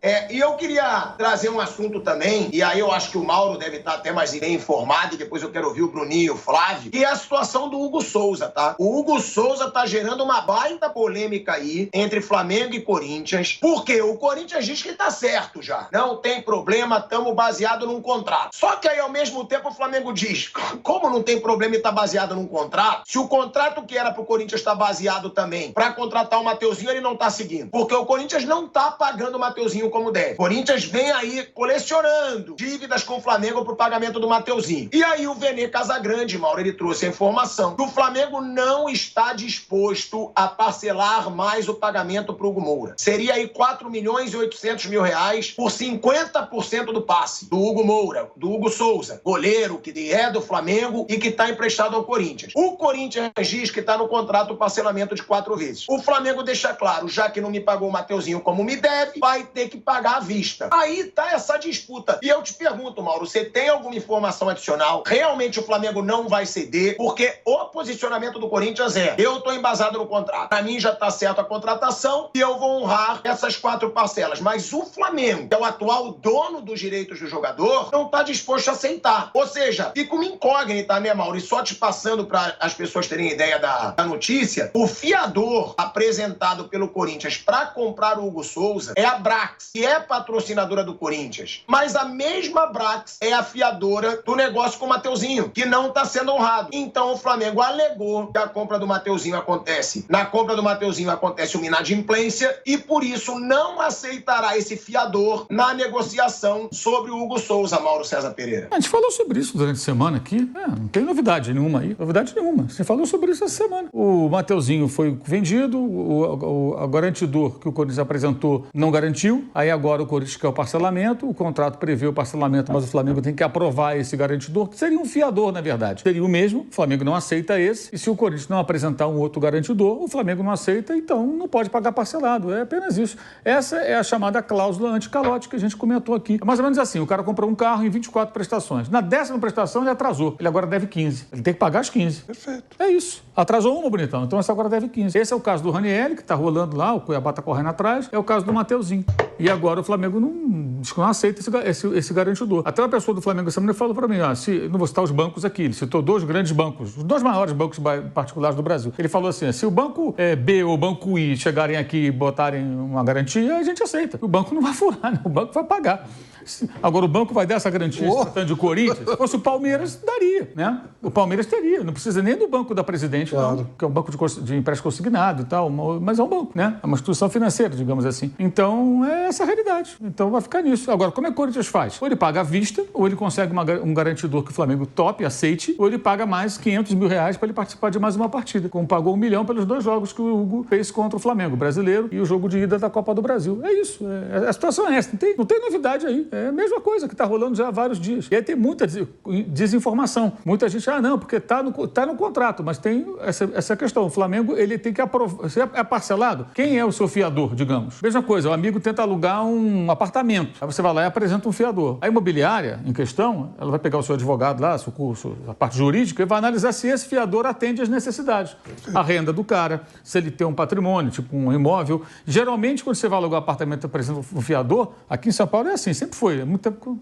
E eu queria trazer um assunto também, e aí eu acho que o Mauro deve estar até mais bem informado, e depois eu quero ouvir o Bruninho e o Flávio, que é a situação do Hugo Souza, tá? O Hugo Souza tá gerando uma baita polêmica aí entre Flamengo e Corinthians, porque o Corinthians diz que tá certo já, não tem problema, estamos baseado num contrato. Só que aí, ao mesmo tempo, o Flamengo diz, como não tem problema e tá baseado num contrato, se o contrato que era pro Corinthians tá baseado também pra contratar o Mateuzinho, ele não tá seguindo, porque o Corinthians não tá pagando o Mateuzinho como deve. O Corinthians vem aí colecionando dívidas com o Flamengo pro pagamento do Mateuzinho. E aí o Vene Casagrande, Mauro, ele trouxe a informação que o Flamengo não está disposto a parcelar mais o pagamento pro Hugo Moura. Seria aí 4.800.000 reais por 50% do passe do Hugo Moura, do Hugo Souza, goleiro que é do Flamengo e que tá emprestado ao Corinthians. O Corinthians diz que tá no contrato o parcelamento de 4 vezes. O Flamengo deixa claro, já que não me pagou o Mateuzinho como me deve, vai ter que pagar à vista. Aí tá essa disputa. E eu te pergunto, Mauro, você tem alguma informação adicional? Realmente o Flamengo não vai ceder? Porque o posicionamento do Corinthians é, eu tô embasado no contrato. Pra mim já tá certo a contratação e eu vou honrar essas 4 parcelas. Mas o Flamengo, que é o atual dono dos direitos do jogador, não tá disposto a aceitar. Ou seja, fica uma incógnita, né, Mauro? E só te passando para as pessoas terem ideia da notícia, o fiador apresentado pelo Corinthians para comprar o Hugo Souza é a Brax, que é patrocinadora do Corinthians. Mas a mesma Brax é a fiadora do negócio com o Mateuzinho, que não está sendo honrado. Então o Flamengo alegou que a compra do Mateuzinho acontece. Na compra do Mateuzinho acontece uma inadimplência e por isso não aceitará esse fiador na negociação sobre o Hugo Souza, Mauro César Pereira. A gente falou sobre isso durante a semana aqui. Não tem novidade nenhuma aí. Novidade nenhuma. Você falou sobre isso essa semana. O Mateuzinho foi vendido, o garantidor que o Corinthians apresentou não garantiu. Aí agora o Corinthians quer o parcelamento, o contrato prevê o parcelamento, mas o Flamengo tem que aprovar esse garantidor, que seria um fiador, na verdade. Seria o mesmo, o Flamengo não aceita esse, e se o Corinthians não apresentar um outro garantidor, o Flamengo não aceita, então não pode pagar parcelado. É apenas isso. Essa é a chamada cláusula anticalote que a gente comentou aqui. É mais ou menos assim, o cara comprou um carro em 24 prestações. Na 10ª prestação ele atrasou. Ele agora deve 15. Ele tem que pagar as 15. Perfeito. É isso. Atrasou uma, bonitão. Então essa agora deve 15. Esse é o caso do Ranieri, que tá rolando lá, o Cuiabá tá correndo atrás. É o caso do Mateuzinho. E agora o Flamengo não aceita esse garantidor. Até uma pessoa do Flamengo essa semana falou para mim, não vou citar os bancos aqui, ele citou 2 grandes bancos, os 2 maiores bancos particulares do Brasil. Ele falou assim, se o banco B ou o banco I chegarem aqui e botarem uma garantia, a gente aceita. O banco não vai furar, né? O banco vai pagar. Agora, o banco vai dar essa garantia tratando de Corinthians? Se fosse o Palmeiras, daria, né? O Palmeiras teria. Não precisa nem do banco da Presidente, claro. Não, que é um banco de empréstimo consignado e tal, mas é um banco, né? É uma instituição financeira, digamos assim. Então, é essa a realidade. Então, vai ficar nisso. Agora, como é que o Corinthians faz? Ou ele paga à vista, ou ele consegue um garantidor que o Flamengo tope, aceite, ou ele paga mais 500 mil reais para ele participar de mais uma partida, como pagou 1 milhão pelos 2 jogos que o Hugo fez contra o Flamengo, brasileiro, e o jogo de ida da Copa do Brasil. É isso. A situação é essa. Não tem novidade aí. É a mesma coisa que está rolando já há vários dias. E aí tem muita desinformação. Muita gente, não, porque está no contrato, mas tem essa questão. O Flamengo, ele tem que aprovar. Se é parcelado, quem é o seu fiador, digamos? Mesma coisa, o amigo tenta alugar um apartamento. Aí você vai lá e apresenta um fiador. A imobiliária, em questão, ela vai pegar o seu advogado lá, a parte jurídica, e vai analisar se esse fiador atende às necessidades. A renda do cara, se ele tem um patrimônio, tipo um imóvel. Geralmente, quando você vai alugar um apartamento e apresenta um fiador, aqui em São Paulo é assim, sempre foi. É muito tempo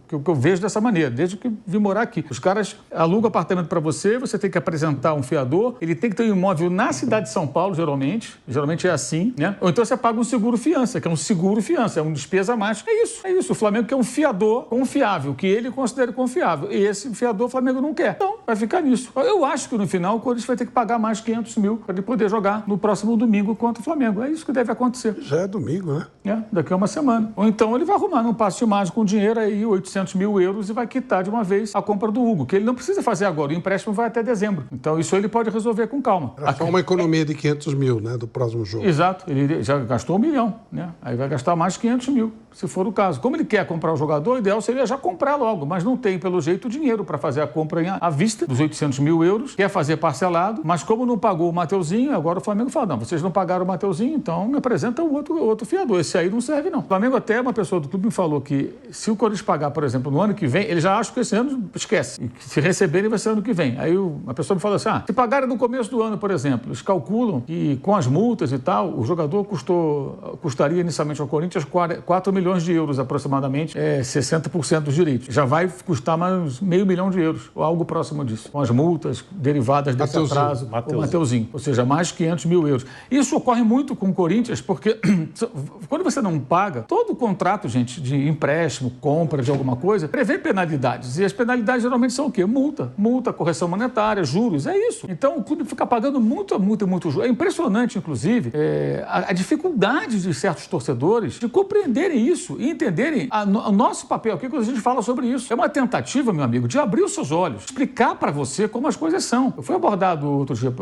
que eu vejo dessa maneira, desde que vim morar aqui. Os caras alugam apartamento para você tem que apresentar um fiador, ele tem que ter um imóvel na cidade de São Paulo, geralmente é assim, né? Ou então você paga um seguro-fiança, que é um seguro-fiança, é uma despesa a mais. É isso. O Flamengo quer um fiador confiável, que ele considere confiável. E esse fiador o Flamengo não quer. Então, vai ficar nisso. Eu acho que no final o Corinthians vai ter que pagar mais 500 mil para ele poder jogar no próximo domingo contra o Flamengo. É isso que deve acontecer. Já é domingo, né? Daqui a uma semana. Ou então ele vai arrumar num passe de imagem com dinheiro aí, 800 mil euros, e vai quitar de uma vez a compra do Hugo, que ele não precisa fazer agora. O empréstimo vai até dezembro. Então isso ele pode resolver com calma. Era só uma economia de 500 mil, né, do próximo jogo. Exato. Ele já gastou 1 milhão, né? Aí vai gastar mais 500 mil, se for o caso. Como ele quer comprar o jogador, o ideal seria já comprar logo, mas não tem, pelo jeito, dinheiro para fazer a compra à vista dos 800 mil euros, quer fazer parcelado, mas como não pagou o Mateuzinho, agora o Flamengo fala, não, vocês não pagaram o Mateuzinho, então me apresenta um outro fiador. Esse aí não serve, não. O Flamengo, até uma pessoa do clube me falou que se o Corinthians pagar, por exemplo, no ano que vem, ele já acha que esse ano esquece. E se receberem, vai ser ano que vem. Aí a pessoa me falou assim, se pagarem no começo do ano, por exemplo, eles calculam que com as multas e tal, o jogador custaria inicialmente ao Corinthians 4 milhões de euros aproximadamente, 60% dos direitos. Já vai custar mais €500 mil, ou algo próximo disso, com as multas derivadas desse atraso. O Mateuzinho. Ou seja, mais 500 mil euros. Isso ocorre muito com o Corinthians, porque quando você não paga, todo contrato, gente, de empréstimo, compra de alguma coisa, prevê penalidades. E as penalidades geralmente são o quê? Multa, correção monetária, juros, é isso. Então o clube fica pagando muita multa e muito juros. É impressionante, inclusive, a dificuldade de certos torcedores de compreenderem isso e entenderem o nosso papel aqui quando a gente fala sobre isso. É uma tentativa, meu amigo, de abrir os seus olhos, explicar para você como as coisas são. Eu fui abordado outro dia,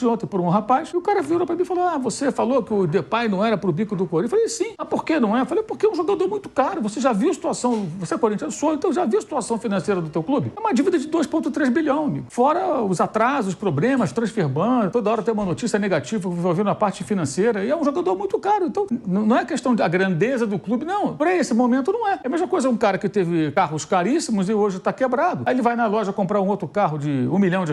ontem por um rapaz, e o cara virou para mim e falou: você falou que o Depay não era pro bico do Corinthians. Eu falei: sim. Por que não é? Eu falei: porque é um jogador muito caro. Você já viu a situação, você é corintiano, então já viu a situação financeira do teu clube? É uma dívida de 2,3 bilhão, amigo. Fora os atrasos, problemas, transfer ban, toda hora tem uma notícia negativa envolvendo a parte financeira, e é um jogador muito caro. Então, não é questão da grandeza do clube, não. Por esse momento, não é. É a mesma coisa um cara que teve carros caríssimos e hoje está quebrado. Aí ele vai na loja comprar um outro carro de R$1 milhão.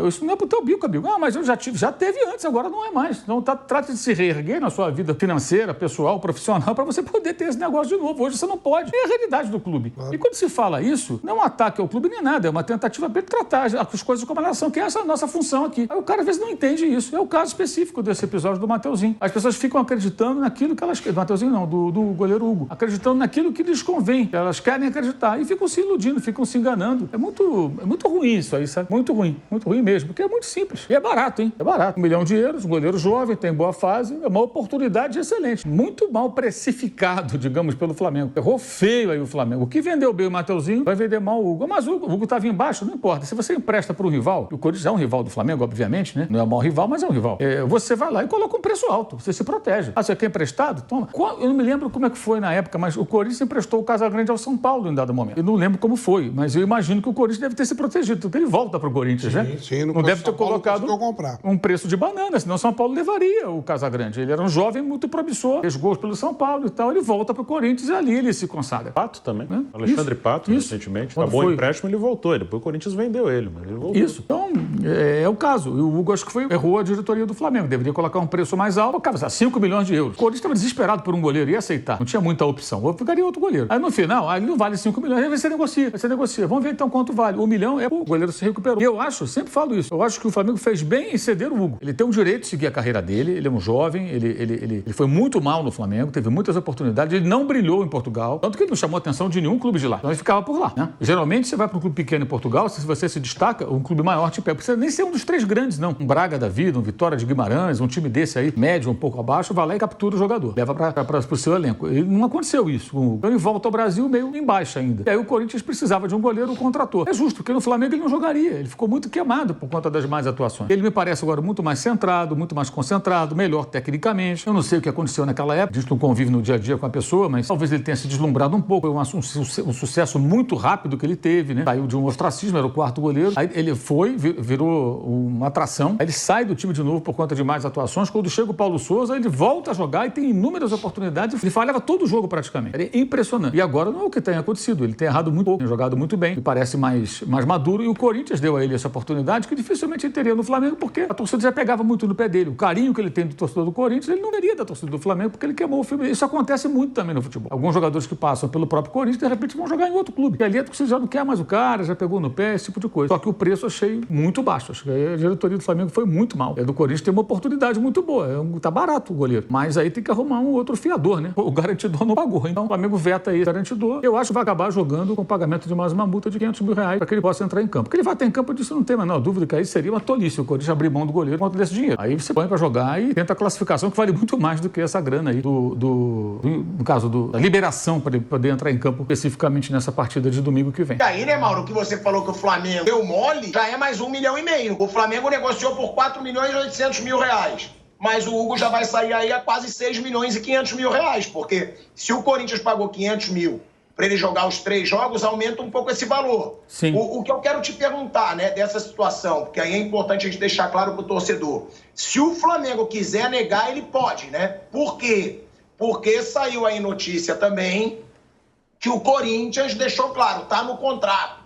Isso não é pro teu bico, amigo. Mas eu já teve antes, agora não é mais. Então, trata de se reerguer na sua vida financeira, pessoal, profissional, para você poder ter esse negócio de novo. Hoje você não pode. É a realidade do clube. E quando se fala isso, não é um ataque ao clube nem nada, é uma tentativa de tratar as coisas como elas são, que é essa nossa função aqui. Aí o cara às vezes não entende isso. É o caso específico desse episódio do Mateuzinho. As pessoas ficam acreditando naquilo que elas querem. Do Mateuzinho não, do goleiro Hugo. Acreditando naquilo que lhes convém. Que elas querem acreditar. E ficam se iludindo, ficam se enganando. É muito ruim isso aí, sabe? Muito ruim mesmo. Porque é muito simples. E é barato, hein? É barato. €1 milhão, um goleiro jovem, tem boa fase, é uma oportunidade excelente. Muito mal precificado, digamos, pelo Flamengo. Errou feio aí o Flamengo. O que vendeu bem o Mateuzinho vai vender mal o Hugo. Mas o Hugo estava embaixo, não importa. Se você empresta para um rival, o Corinthians é um rival do Flamengo, obviamente, né? Não é o maior rival, mas é um rival. Você vai lá e coloca um preço alto. Você se protege. Você quer emprestado? Toma. Eu não me lembro como é que foi na época, mas o Corinthians emprestou o Casagrande ao São Paulo em dado momento. Eu não lembro como foi, mas eu imagino que o Corinthians deve ter se protegido. Porque ele volta para o Corinthians, né? Sim, não deve ter colocado um preço de banana, senão o São Paulo levaria o Casagrande. Ele era um jovem muito promissor, fez gols pelo São Paulo e tal. Ele volta para o Corinthians e ali ele se consagra. Pato também. Alexandre Pato, recentemente. Acabou o empréstimo, ele voltou. Depois o Corinthians vendeu ele, mas ele voltou. Isso. Então, é o caso. O Hugo, acho que errou a diretoria do Flamengo. Deveria colocar um preço mais alto. Cara, €5 milhões. O Corinthians estava desesperado por um goleiro, ia aceitar. Não tinha muita opção. Ou ficaria outro goleiro. Aí no final, ele não vale €5 milhões. Aí você negocia. Vamos ver então quanto vale. €1 milhão o goleiro se recuperou. E eu acho, sempre falo isso, eu acho que o Flamengo fez bem em ceder o Hugo. Ele tem o direito de seguir a carreira dele, ele é um jovem, ele foi muito mal no Flamengo, teve muitas oportunidades, ele não brilhou em Portugal, tanto que ele não chamou a atenção de nenhum clube de lá. Então ele ficava por lá, né? Geralmente você vai para um clube pequeno em Portugal, se você se destaca, um clube maior te pega. Não precisa nem ser um dos 3 grandes, não. Um Braga da vida, um Vitória de Guimarães, um time desse aí, médio, um pouco abaixo, vai lá e captura o jogador. Leva para o seu elenco. E não aconteceu isso. Então ele volta ao Brasil meio em baixa ainda. E aí o Corinthians precisava de um goleiro contrator. É justo, porque no Flamengo ele não jogaria. Ele ficou muito queimado por conta das más atuações. Ele me parece agora muito mais centrado, muito mais concentrado, melhor tecnicamente. Eu não sei o que aconteceu naquela época. A gente não convive no dia a dia com a pessoa, mas talvez ele tenha se deslumbrado um pouco. Foi um sucesso muito rápido que ele teve, né? Saiu de um ostracismo, era o 4º goleiro. Aí ele virou uma atração. Aí ele sai do time de novo por conta de mais atuações. Quando chega o Paulo Souza, ele volta a jogar e tem inúmeras oportunidades. Ele falhava todo o jogo praticamente. Era impressionante. E agora não é o que tem acontecido. Ele tem errado muito pouco, tem jogado muito bem. Me parece mais maduro. E o Corinthians deu a ele essa oportunidade que dificilmente ele teria no Flamengo, porque a torcida já pegava muito no pé dele. O carinho que ele tem do torcedor do Corinthians, ele não veria da torcida do Flamengo, porque ele queimou o filme. Isso acontece muito também no futebol. Alguns jogadores que passam pelo próprio Corinthians, de repente vão jogar em outro clube. E ali a torcida já não quer mais o cara, já pegou no pé, esse tipo de coisa. Só que o preço eu achei muito baixo. Acho que a diretoria do Flamengo foi muito mal. Do Corinthians tem uma oportunidade muito boa. Tá barato o goleiro. Mas aí tem que arrumar um outro fiador, né? O garantidor não pagou. Então o Flamengo veta aí o garantidor. Eu acho que vai acabar jogando com o pagamento de mais uma multa de R$500 mil para que ele possa entrar em campo. Porque ele vai ter em campo disso, não tem a menor dúvida que aí seria uma tolice o Corinthians abrir mão do goleiro contra desse dinheiro. Aí você põe para jogar e tenta a classificação, que vale muito mais do que essa grana aí no caso da liberação para ele poder entrar em campo especificamente nessa partida de domingo que vem. E aí, né, Mauro, que você falou que o Flamengo deu mole, já é mais R$1,5 milhão. O Flamengo negociou por R$4.800.000. Mas o Hugo já vai sair aí a quase R$6.500.000, porque se o Corinthians pagou 500 mil para ele jogar os 3 jogos, aumenta um pouco esse valor. Sim. O que eu quero te perguntar, né, dessa situação, porque aí é importante a gente deixar claro para o torcedor. Se o Flamengo quiser negar, ele pode, né? Por quê? Porque saiu aí notícia também que o Corinthians deixou claro, tá no contrato,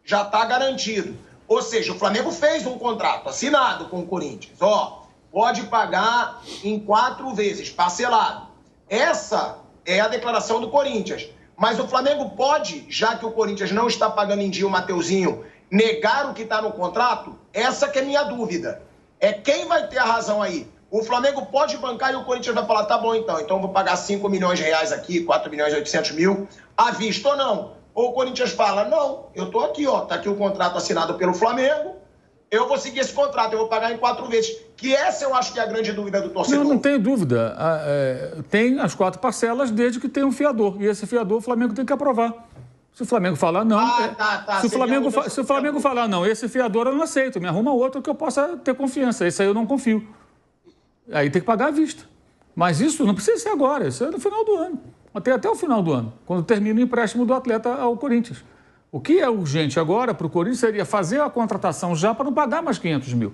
já tá garantido. Ou seja, o Flamengo fez um contrato assinado com o Corinthians. Pode pagar em 4 vezes, parcelado. Essa é a declaração do Corinthians. Mas o Flamengo pode, já que o Corinthians não está pagando em dia o Mateuzinho, negar o que está no contrato? Essa que é minha dúvida. É quem vai ter a razão aí? O Flamengo pode bancar e o Corinthians vai falar, tá bom então eu vou pagar 5 milhões de reais aqui, 4 milhões e 800 mil, à vista ou não? Ou o Corinthians fala, não, eu tô aqui, ó, tá aqui o contrato assinado pelo Flamengo, eu vou seguir esse contrato, eu vou pagar em 4 vezes. Que essa eu acho que é a grande dúvida do torcedor. Não tenho dúvida. Tem as 4 parcelas desde que tem um fiador. E esse fiador o Flamengo tem que aprovar. Se o Flamengo falar não... Se o Flamengo falar não, esse fiador eu não aceito, me arruma outro que eu possa ter confiança. Esse aí eu não confio. Aí tem que pagar à vista. Mas isso não precisa ser agora, isso é no final do ano. Até o final do ano, quando termina o empréstimo do atleta ao Corinthians. O que é urgente agora para o Corinthians seria fazer a contratação já para não pagar mais 500 mil.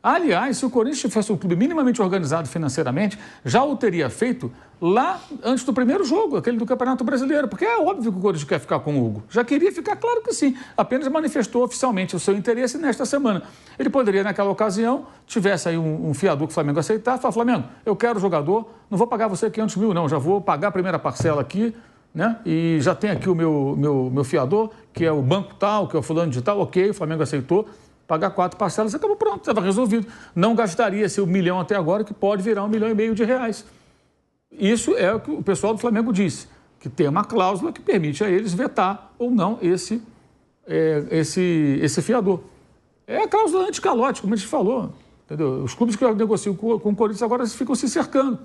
Aliás, se o Corinthians fosse um clube minimamente organizado financeiramente, já o teria feito lá antes do primeiro jogo, aquele do Campeonato Brasileiro, porque é óbvio que o Corinthians quer ficar com o Hugo. Já queria ficar, claro que sim, apenas manifestou oficialmente o seu interesse nesta semana. Ele poderia, naquela ocasião, tivesse aí um fiador que o Flamengo aceitasse, falar, Flamengo, eu quero o jogador, não vou pagar você 500 mil não, já vou pagar a primeira parcela aqui, né? E já tem aqui o meu fiador, que é o banco tal, que é o fulano de tal, ok, o Flamengo aceitou, pagar 4 parcelas, acabou pronto, estava resolvido. Não gastaria esse 1 milhão até agora, que pode virar 1,5 milhão de reais. Isso é o que o pessoal do Flamengo disse, que tem uma cláusula que permite a eles vetar ou não esse fiador. É a cláusula anti-calote, como a gente falou. Entendeu? Os clubes que negociam com o Corinthians agora ficam se cercando.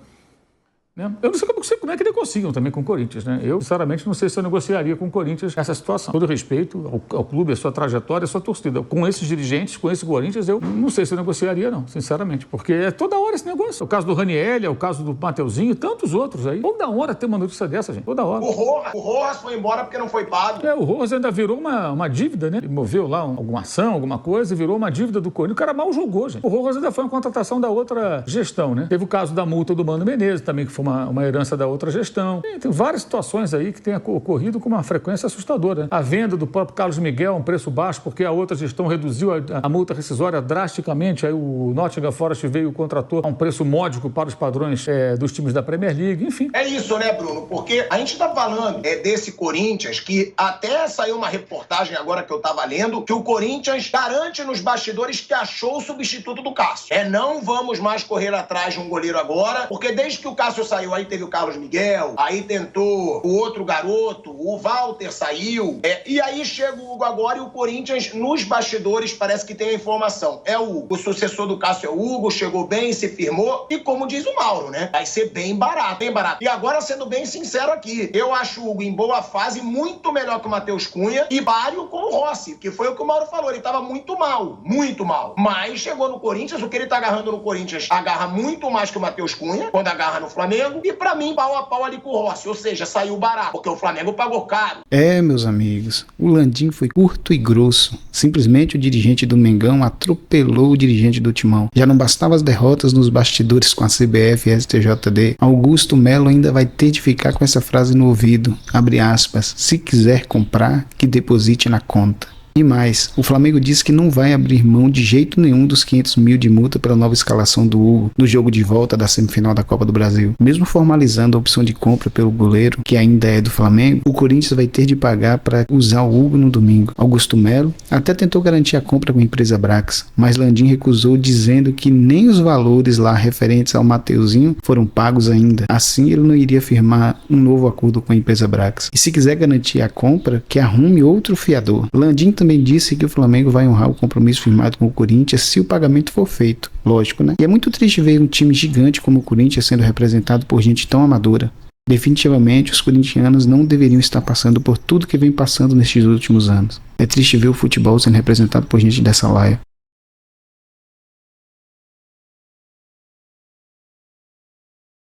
Né? Eu não sei como é que negociam também com o Corinthians. Né? Eu, sinceramente, não sei se eu negociaria com o Corinthians nessa situação. Todo respeito ao clube, a sua trajetória, a sua torcida. Com esses dirigentes, com esse Corinthians, eu não sei se eu negociaria, não, sinceramente. Porque é toda hora esse negócio. O caso do Raniel, é o caso do Mateuzinho e tantos outros aí. Toda hora tem uma notícia dessa, gente. Toda hora. O Rojas foi embora porque não foi pago. O Rojas ainda virou uma dívida, né? Ele moveu lá alguma ação, alguma coisa, e virou uma dívida do Corinthians. O cara mal jogou, gente. O Rojas ainda foi uma contratação da outra gestão, né? Teve o caso da multa do Mano Menezes também, que foi uma herança da outra gestão. Tem várias situações aí que têm ocorrido com uma frequência assustadora. Né? A venda do próprio Carlos Miguel a um preço baixo, porque a outra gestão reduziu a multa rescisória drasticamente. Aí o Nottingham Forest veio e contratou a um preço módico para os padrões dos times da Premier League, enfim. É isso, né, Bruno? Porque a gente está falando desse Corinthians que até saiu uma reportagem agora que eu estava lendo que o Corinthians garante nos bastidores que achou o substituto do Cássio. Não vamos mais correr atrás de um goleiro agora, porque desde que o Cássio saiu aí teve o Carlos Miguel, aí tentou o outro garoto, o Walter saiu, e aí chega o Hugo agora e o Corinthians nos bastidores parece que tem a informação. É o Hugo, o sucessor do Cássio é o Hugo, chegou bem, se firmou e como diz o Mauro, né? Vai ser bem barato, bem barato. E agora sendo bem sincero aqui, eu acho o Hugo em boa fase muito melhor que o Matheus Cunha e páreo com o Rossi, que foi o que o Mauro falou, ele tava muito mal, mas chegou no Corinthians, o que ele tá agarrando no Corinthians agarra muito mais que o Matheus Cunha, quando agarra no Flamengo, e pra mim pau a pau ali com o Rossi, ou seja, saiu barato, porque o Flamengo pagou caro. Meus amigos, o Landim foi curto e grosso. Simplesmente o dirigente do Mengão atropelou o dirigente do Timão. Já não bastava as derrotas nos bastidores com a CBF e a STJD, Augusto Melo ainda vai ter de ficar com essa frase no ouvido, abre aspas, se quiser comprar, que deposite na conta. E mais, o Flamengo disse que não vai abrir mão de jeito nenhum dos 500 mil de multa pela nova escalação do Hugo no jogo de volta da semifinal da Copa do Brasil. Mesmo formalizando a opção de compra pelo goleiro, que ainda é do Flamengo, o Corinthians vai ter de pagar para usar o Hugo no domingo. Augusto Melo até tentou garantir a compra com a empresa Brax, mas Landim recusou dizendo que nem os valores lá referentes ao Mateuzinho foram pagos ainda. Assim ele não iria firmar um novo acordo com a empresa Brax. E se quiser garantir a compra, que arrume outro fiador. Landim também disse que o Flamengo vai honrar o compromisso firmado com o Corinthians se o pagamento for feito. Lógico, né? E é muito triste ver um time gigante como o Corinthians sendo representado por gente tão amadora. Definitivamente, os corintianos não deveriam estar passando por tudo que vem passando nestes últimos anos. É triste ver o futebol sendo representado por gente dessa laia.